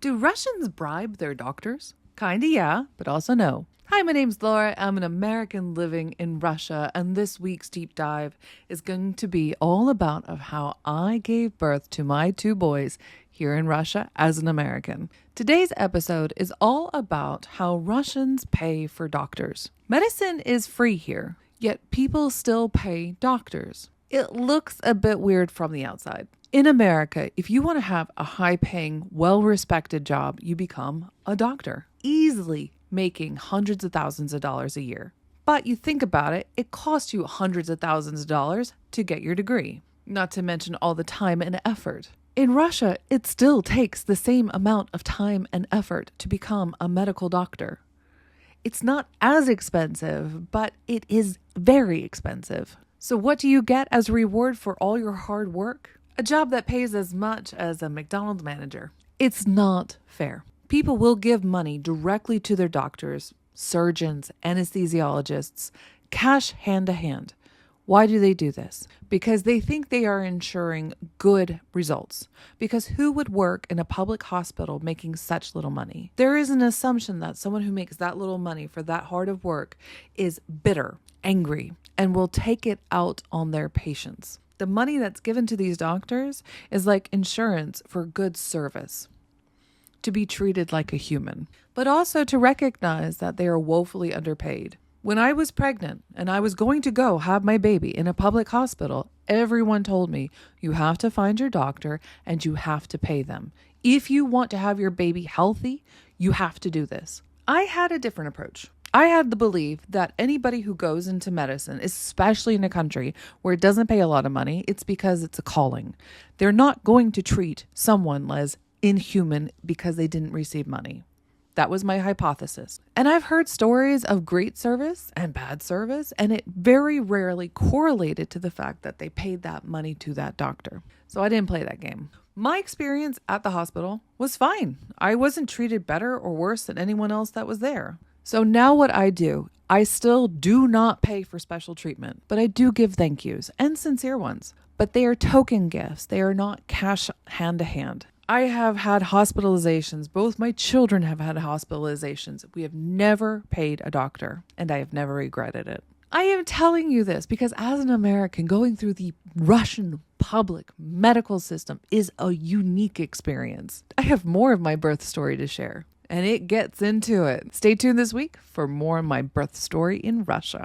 Do Russians bribe their doctors? Kinda, yeah, but also no. Hi, my name's Laura. I'm an American living in Russia, and this week's deep dive is going to be all about of how I gave birth to my two boys here in Russia as an American. Today's episode is all about how Russians pay for doctors. Medicine is free here, yet people still pay doctors. It looks a bit weird from the outside. In America, if you want to have a high-paying, well-respected job, you become a doctor, easily making hundreds of thousands of dollars a year. But you think about it, it costs you hundreds of thousands of dollars to get your degree, not to mention all the time and effort. In Russia, it still takes the same amount of time and effort to become a medical doctor. It's not as expensive, but it is very expensive. So what do you get as a reward for all your hard work? A job that pays as much as a McDonald's manager. It's not fair. People will give money directly to their doctors, surgeons, anesthesiologists, cash hand to hand. Why do they do this? Because they think they are ensuring good results. Because who would work in a public hospital making such little money? There is an assumption that someone who makes that little money for that hard of work is bitter, angry, and will take it out on their patients. The money that's given to these doctors is like insurance for good service, to be treated like a human, but also to recognize that they are woefully underpaid. When I was pregnant and I was going to go have my baby in a public hospital, everyone told me, you have to find your doctor and you have to pay them. If you want to have your baby healthy, you have to do this. I had a different approach. I had the belief that anybody who goes into medicine, especially in a country where it doesn't pay a lot of money, it's because it's a calling. They're not going to treat someone as inhuman because they didn't receive money. That was my hypothesis. And I've heard stories of great service and bad service, and it very rarely correlated to the fact that they paid that money to that doctor. So I didn't play that game. My experience at the hospital was fine. I wasn't treated better or worse than anyone else that was there. So now what I do, I still do not pay for special treatment, but I do give thank yous and sincere ones. But they are token gifts. They are not cash hand to hand. I have had hospitalizations. Both my children have had hospitalizations. We have never paid a doctor, and I have never regretted it. I am telling you this because as an American, going through the Russian public medical system is a unique experience. I have more of my birth story to share, and it gets into it. Stay tuned this week for more of my birth story in Russia.